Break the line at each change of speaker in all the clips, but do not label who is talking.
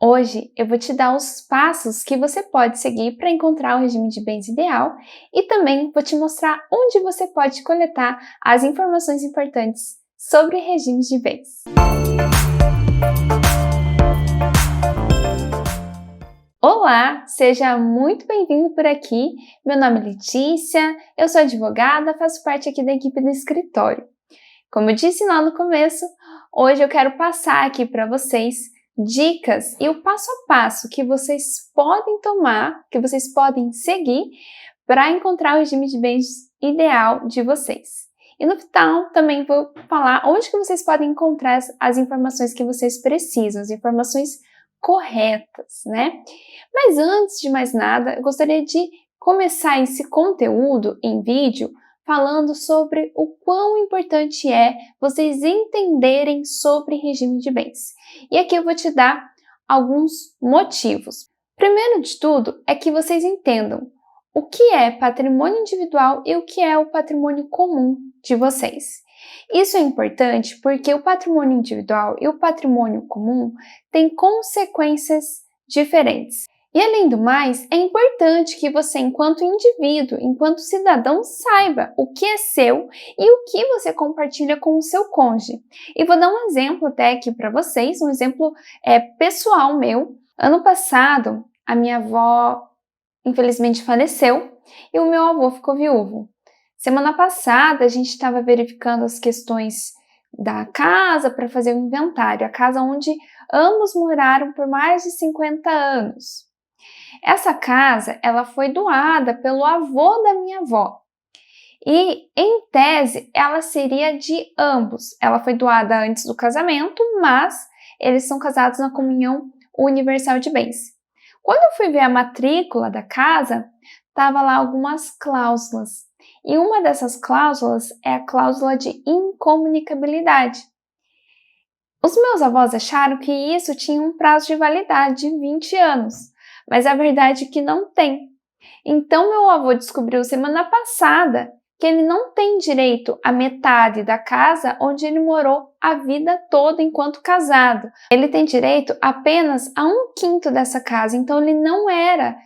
Hoje eu vou te dar os passos que você pode seguir para encontrar o regime de bens ideal e também vou te mostrar onde você pode coletar as informações importantes sobre regimes de bens. Olá, seja muito bem-vindo por aqui. Meu nome é Letícia, eu sou advogada, faço parte aqui da equipe do escritório. Como eu disse lá no começo, hoje eu quero passar aqui para vocês dicas e o passo a passo que vocês podem tomar, que vocês podem seguir para encontrar o regime de bens ideal de vocês. E no final também vou falar onde que vocês podem encontrar as informações que vocês precisam, as informações corretas, né? Mas antes de mais nada, eu gostaria de começar esse conteúdo em vídeo falando sobre o quão importante é vocês entenderem sobre regime de bens. E aqui eu vou te dar alguns motivos. Primeiro de tudo é que vocês entendam o que é patrimônio individual e o que é o patrimônio comum de vocês. Isso é importante porque o patrimônio individual e o patrimônio comum têm consequências diferentes. E além do mais, é importante que você, enquanto indivíduo, enquanto cidadão, saiba o que é seu e o que você compartilha com o seu cônjuge. E vou dar um exemplo até aqui para vocês, um exemplo pessoal meu. Ano passado, a minha avó infelizmente faleceu e o meu avô ficou viúvo. Semana passada, a gente estava verificando as questões da casa para fazer o inventário, a casa onde ambos moraram por mais de 50 anos. Essa casa, ela foi doada pelo avô da minha avó. E, em tese, ela seria de ambos. Ela foi doada antes do casamento, mas eles são casados na comunhão universal de bens. Quando eu fui ver a matrícula da casa, estava lá algumas cláusulas. E uma dessas cláusulas é a cláusula de incomunicabilidade. Os meus avós acharam que isso tinha um prazo de validade de 20 anos, mas a verdade é que não tem. Então, meu avô descobriu semana passada que ele não tem direito à metade da casa onde ele morou a vida toda enquanto casado. Ele tem direito apenas a 1/5 dessa casa, então ele não era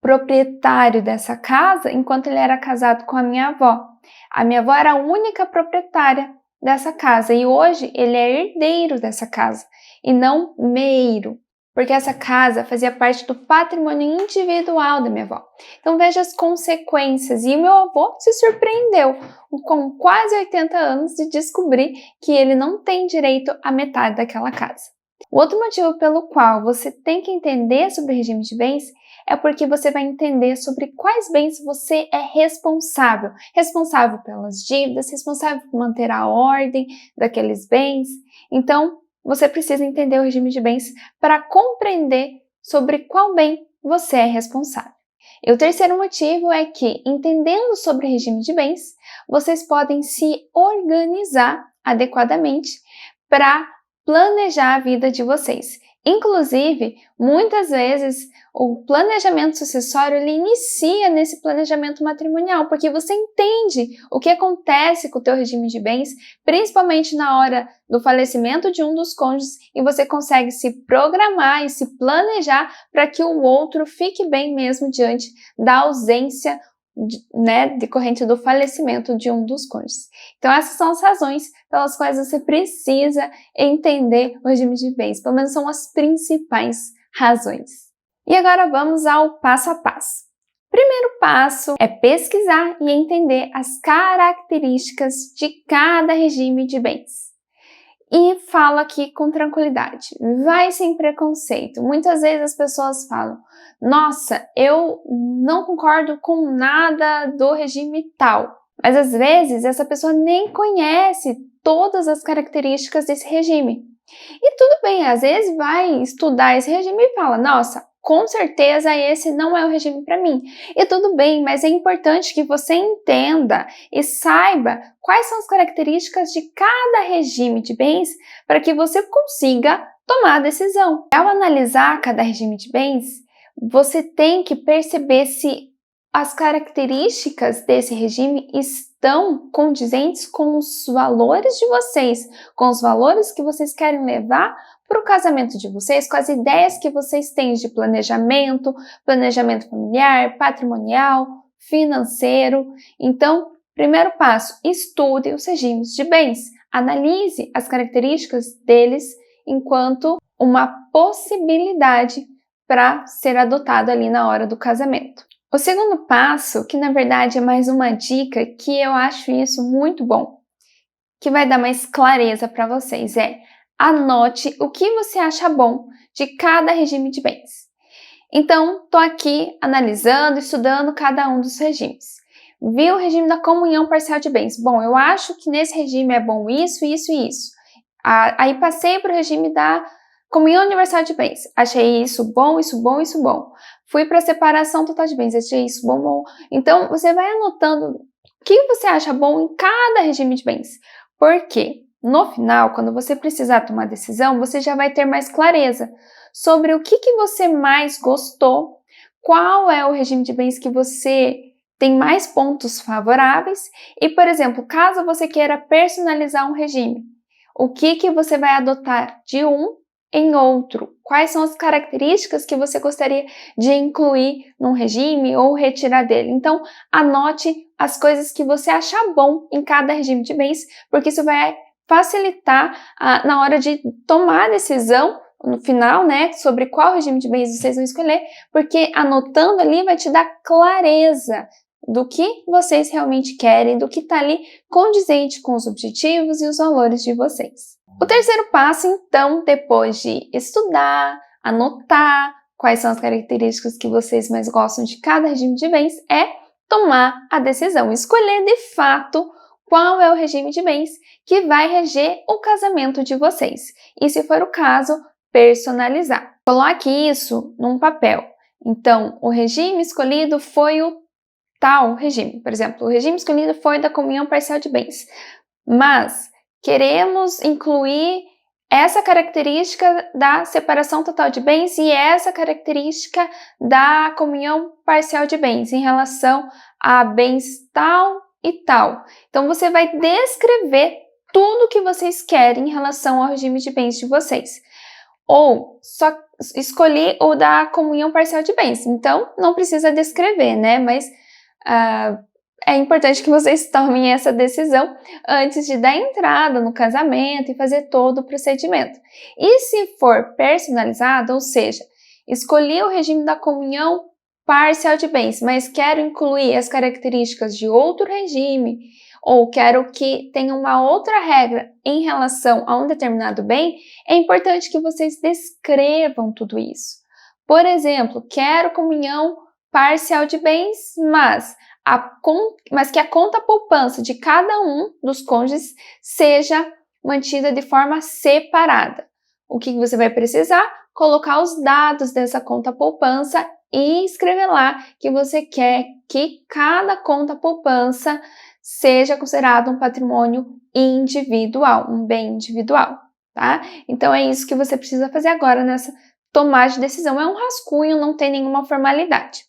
proprietário dessa casa enquanto ele era casado com a minha avó. A minha avó era a única proprietária dessa casa e hoje ele é herdeiro dessa casa e não meiro, porque essa casa fazia parte do patrimônio individual da minha avó. Então veja as consequências. E o meu avô se surpreendeu com quase 80 anos de descobrir que ele não tem direito à metade daquela casa. O outro motivo pelo qual você tem que entender sobre o regime de bens é porque você vai entender sobre quais bens você é responsável. Responsável pelas dívidas, responsável por manter a ordem daqueles bens. Então, você precisa entender o regime de bens para compreender sobre qual bem você é responsável. E o terceiro motivo é que, entendendo sobre o regime de bens, vocês podem se organizar adequadamente para planejar a vida de vocês. Inclusive, muitas vezes, o planejamento sucessório ele inicia nesse planejamento matrimonial, porque você entende o que acontece com o teu regime de bens, principalmente na hora do falecimento de um dos cônjuges, e você consegue se programar e se planejar para que o outro fique bem mesmo diante da ausência decorrente do falecimento de um dos cônjuges. Então essas são as razões pelas quais você precisa entender o regime de bens, pelo menos são as principais razões. E agora vamos ao passo a passo. Primeiro passo é pesquisar e entender as características de cada regime de bens. E falo aqui com tranquilidade, vai sem preconceito. Muitas vezes as pessoas falam, nossa, eu não concordo com nada do regime tal. Mas às vezes essa pessoa nem conhece todas as características desse regime. E tudo bem, às vezes vai estudar esse regime e fala, nossa, com certeza esse não é o regime para mim. E tudo bem, mas é importante que você entenda e saiba quais são as características de cada regime de bens para que você consiga tomar a decisão. Ao analisar cada regime de bens, você tem que perceber se as características desse regime estão condizentes com os valores de vocês, com os valores que vocês querem levar para o casamento de vocês, com as ideias que vocês têm de planejamento, planejamento familiar, patrimonial, financeiro. Então, primeiro passo, estude os regimes de bens. Analise as características deles enquanto uma possibilidade para ser adotado ali na hora do casamento. O segundo passo, que na verdade é mais uma dica, que eu acho isso muito bom, que vai dar mais clareza para vocês, é anote o que você acha bom de cada regime de bens. Então, estou aqui analisando, estudando cada um dos regimes. Vi o regime da comunhão parcial de bens. Bom, eu acho que nesse regime é bom isso, isso e isso. Aí passei para o regime da comunhão universal de bens. Achei isso bom, isso bom, isso bom. Fui para a separação total de bens. Achei isso bom, bom. Então, você vai anotando o que você acha bom em cada regime de bens. Porque, no final, quando você precisar tomar decisão, você já vai ter mais clareza sobre o que você mais gostou, qual é o regime de bens que você tem mais pontos favoráveis e, por exemplo, caso você queira personalizar um regime, o que você vai adotar de um em outro? Quais são as características que você gostaria de incluir num regime ou retirar dele? Então, anote as coisas que você achar bom em cada regime de bens, porque isso vai facilitar na hora de tomar a decisão no final, né, sobre qual regime de bens vocês vão escolher, porque anotando ali vai te dar clareza do que vocês realmente querem, do que está ali condizente com os objetivos e os valores de vocês. O terceiro passo, então, depois de estudar, anotar quais são as características que vocês mais gostam de cada regime de bens, é tomar a decisão, escolher de fato qual é o regime de bens que vai reger o casamento de vocês. E, se for o caso, personalizar. Coloque isso num papel. Então, o regime escolhido foi o tal regime. Por exemplo, o regime escolhido foi da comunhão parcial de bens. Mas queremos incluir essa característica da separação total de bens e essa característica da comunhão parcial de bens em relação a bens tal e tal. Então, você vai descrever tudo que vocês querem em relação ao regime de bens de vocês. Ou só escolhi o da comunhão parcial de bens, então não precisa descrever, né? Mas é importante que vocês tomem essa decisão antes de dar entrada no casamento e fazer todo o procedimento. E se for personalizado, ou seja, escolhi o regime da comunhão parcial de bens, mas quero incluir as características de outro regime, ou quero que tenha uma outra regra em relação a um determinado bem, é importante que vocês descrevam tudo isso. Por exemplo, quero comunhão parcial de bens, mas que a conta poupança de cada um dos cônjuges seja mantida de forma separada. O que você vai precisar? Colocar os dados dessa conta poupança e escrever lá que você quer que cada conta poupança seja considerado um patrimônio individual, um bem individual, tá? Então é isso que você precisa fazer agora nessa tomada de decisão. É um rascunho, não tem nenhuma formalidade.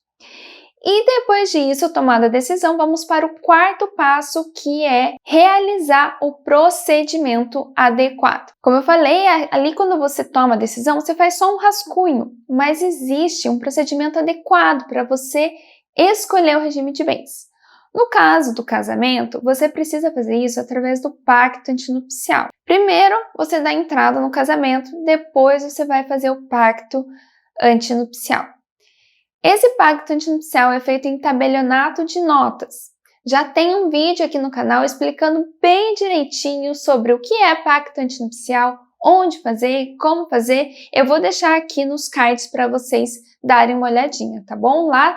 E depois disso, tomada a decisão, vamos para o quarto passo, que é realizar o procedimento adequado. Como eu falei, ali quando você toma a decisão, você faz só um rascunho, mas existe um procedimento adequado para você escolher o regime de bens. No caso do casamento, você precisa fazer isso através do pacto antinupcial. Primeiro, você dá entrada no casamento, depois você vai fazer o pacto antinupcial. Esse pacto antinupcial é feito em tabelionato de notas. Já tem um vídeo aqui no canal explicando bem direitinho sobre o que é pacto antinupcial, onde fazer, como fazer. Eu vou deixar aqui nos cards para vocês darem uma olhadinha, tá bom? Lá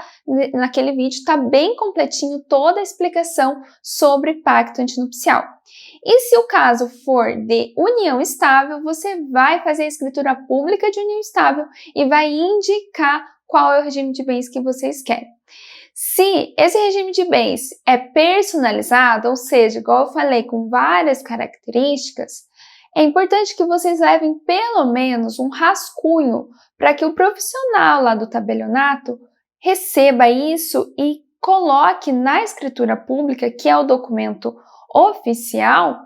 naquele vídeo está bem completinho toda a explicação sobre pacto antinupcial. E se o caso for de união estável, você vai fazer a escritura pública de união estável e vai indicar qual é o regime de bens que vocês querem. Se esse regime de bens é personalizado, ou seja, igual eu falei, com várias características, é importante que vocês levem pelo menos um rascunho para que o profissional lá do tabelionato receba isso e coloque na escritura pública, que é o documento oficial,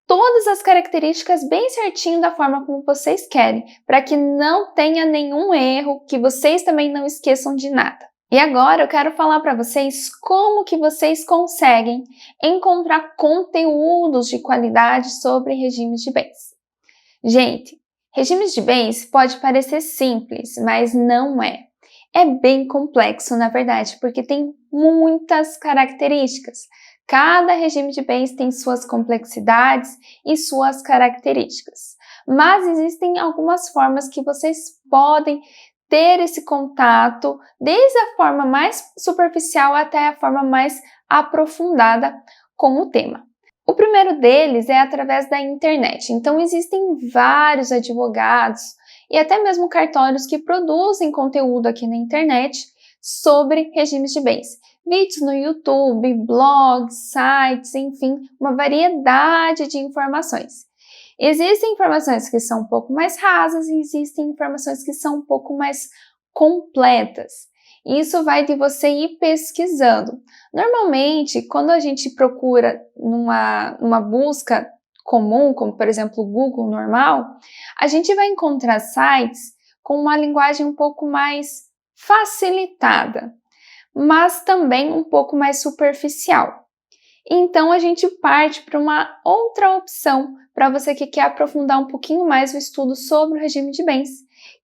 todas as características bem certinho da forma como vocês querem, para que não tenha nenhum erro, que vocês também não esqueçam de nada. E agora eu quero falar para vocês como que vocês conseguem encontrar conteúdos de qualidade sobre regimes de bens. Gente, regimes de bens pode parecer simples, mas não é. É bem complexo, na verdade, porque tem muitas características. Cada regime de bens tem suas complexidades e suas características. Mas existem algumas formas que vocês podem ter esse contato, desde a forma mais superficial até a forma mais aprofundada com o tema. O primeiro deles é através da internet. Então, existem vários advogados e até mesmo cartórios que produzem conteúdo aqui na internet sobre regimes de bens. Vídeos no YouTube, blogs, sites, enfim, uma variedade de informações. Existem informações que são um pouco mais rasas e existem informações que são um pouco mais completas. Isso vai de você ir pesquisando. Normalmente, quando a gente procura numa busca comum, como por exemplo o Google normal, a gente vai encontrar sites com uma linguagem um pouco mais facilitada, mas também um pouco mais superficial. Então a gente parte para uma outra opção para você que quer aprofundar um pouquinho mais o estudo sobre o regime de bens,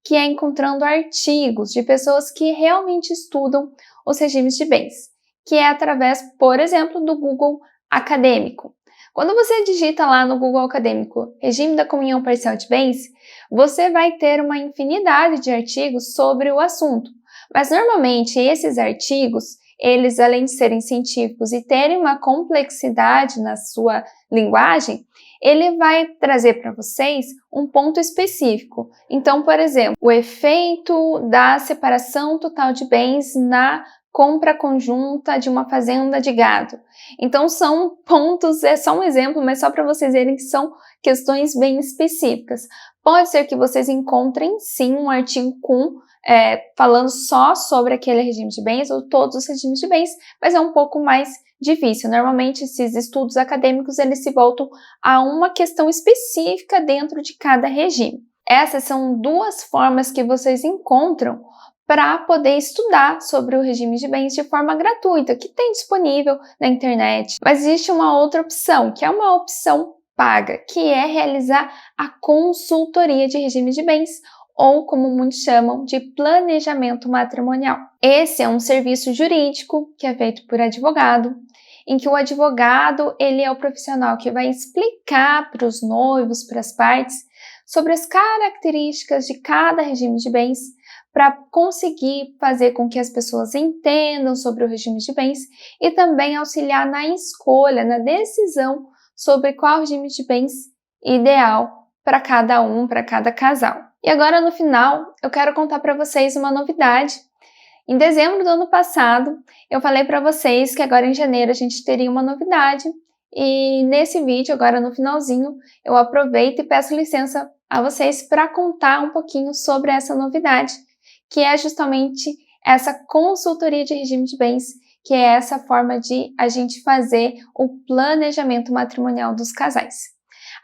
que é encontrando artigos de pessoas que realmente estudam os regimes de bens, que é através, por exemplo, do Google Acadêmico. Quando você digita lá no Google Acadêmico regime da comunhão parcial de bens, você vai ter uma infinidade de artigos sobre o assunto. Mas normalmente esses artigos, eles além de serem científicos e terem uma complexidade na sua linguagem, ele vai trazer para vocês um ponto específico. Então, por exemplo, o efeito da separação total de bens na compra conjunta de uma fazenda de gado. Então, são pontos, é só um exemplo, mas só para vocês verem que são questões bem específicas. Pode ser que vocês encontrem, sim, um artigo falando só sobre aquele regime de bens ou todos os regimes de bens, mas é um pouco mais difícil. Normalmente, esses estudos acadêmicos, eles se voltam a uma questão específica dentro de cada regime. Essas são duas formas que vocês encontram para poder estudar sobre o regime de bens de forma gratuita, que tem disponível na internet. Mas existe uma outra opção, que é uma opção paga, que é realizar a consultoria de regime de bens, ou como muitos chamam de planejamento matrimonial. Esse é um serviço jurídico que é feito por advogado, em que o advogado ele é o profissional que vai explicar para os noivos, para as partes, sobre as características de cada regime de bens, para conseguir fazer com que as pessoas entendam sobre o regime de bens e também auxiliar na escolha, na decisão sobre qual regime de bens ideal para cada um, para cada casal. E agora no final, eu quero contar para vocês uma novidade. Em dezembro do ano passado, eu falei para vocês que agora em janeiro a gente teria uma novidade e nesse vídeo, agora no finalzinho, eu aproveito e peço licença a vocês para contar um pouquinho sobre essa novidade, que é justamente essa consultoria de regime de bens, que é essa forma de a gente fazer o planejamento matrimonial dos casais.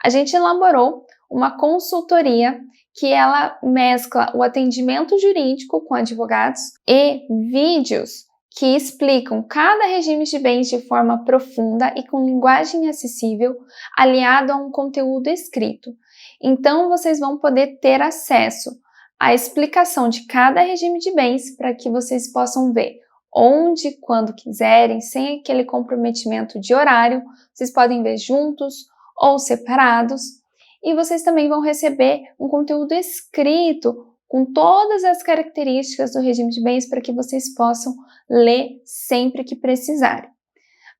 A gente elaborou uma consultoria que ela mescla o atendimento jurídico com advogados e vídeos que explicam cada regime de bens de forma profunda e com linguagem acessível, aliado a um conteúdo escrito. Então, vocês vão poder ter acesso à explicação de cada regime de bens para que vocês possam ver onde e quando quiserem, sem aquele comprometimento de horário. Vocês podem ver juntos ou separados. E vocês também vão receber um conteúdo escrito com todas as características do regime de bens para que vocês possam ler sempre que precisarem.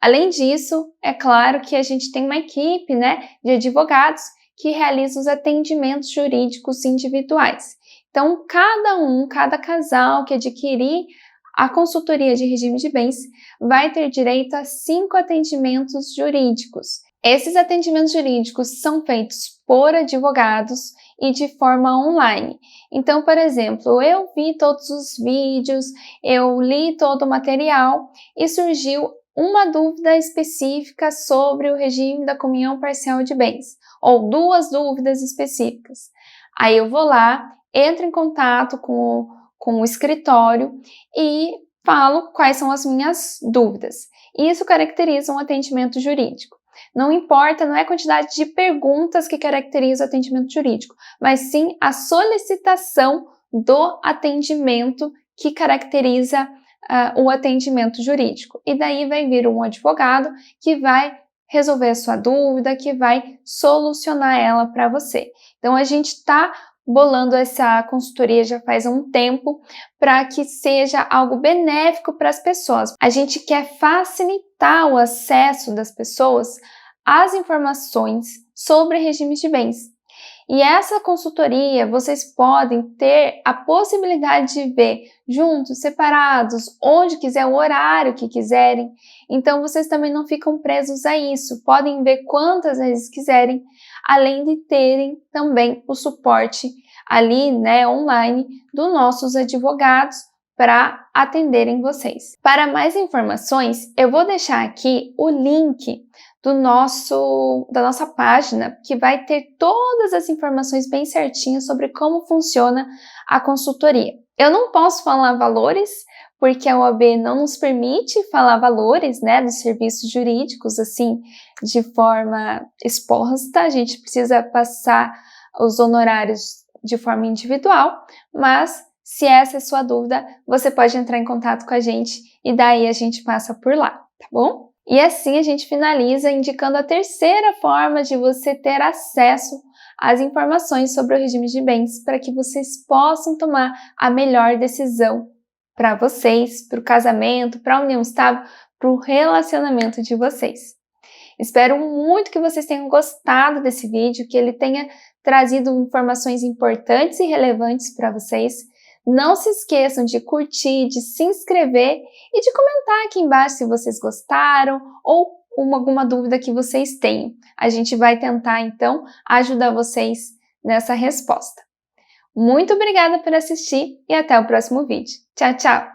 Além disso, é claro que a gente tem uma equipe, de advogados que realiza os atendimentos jurídicos individuais. Então, cada casal que adquirir a consultoria de regime de bens vai ter direito a 5 atendimentos jurídicos. Esses atendimentos jurídicos são feitos por advogados e de forma online. Então, por exemplo, eu vi todos os vídeos, eu li todo o material e surgiu uma dúvida específica sobre o regime da comunhão parcial de bens, ou duas dúvidas específicas. Aí eu vou lá, entro em contato com o escritório e falo quais são as minhas dúvidas. Isso caracteriza um atendimento jurídico. Não importa, não é a quantidade de perguntas que caracteriza o atendimento jurídico, mas sim a solicitação do atendimento que caracteriza o atendimento jurídico. E daí vai vir um advogado que vai resolver a sua dúvida, que vai solucionar ela para você. Então, a gente está bolando essa consultoria já faz um tempo para que seja algo benéfico para as pessoas. A gente quer facilitar o acesso das pessoas às informações sobre regimes de bens. E essa consultoria vocês podem ter a possibilidade de ver juntos, separados, onde quiser, o horário que quiserem. Então vocês também não ficam presos a isso, podem ver quantas vezes quiserem, além de terem também o suporte ali, online, dos nossos advogados para atenderem vocês. Para mais informações, eu vou deixar aqui o link da nossa página, que vai ter todas as informações bem certinhas sobre como funciona a consultoria. Eu não posso falar valores, porque a OAB não nos permite falar valores, dos serviços jurídicos, assim, de forma exposta. A gente precisa passar os honorários de forma individual, mas se essa é a sua dúvida, você pode entrar em contato com a gente e daí a gente passa por lá, tá bom? E assim a gente finaliza indicando a terceira forma de você ter acesso às informações sobre o regime de bens para que vocês possam tomar a melhor decisão para vocês, para o casamento, para a união estável, para o relacionamento de vocês. Espero muito que vocês tenham gostado desse vídeo, que ele tenha trazido informações importantes e relevantes para vocês. Não se esqueçam de curtir, de se inscrever e de comentar aqui embaixo se vocês gostaram ou alguma dúvida que vocês tenham. A gente vai tentar, então, ajudar vocês nessa resposta. Muito obrigada por assistir e até o próximo vídeo. Tchau, tchau!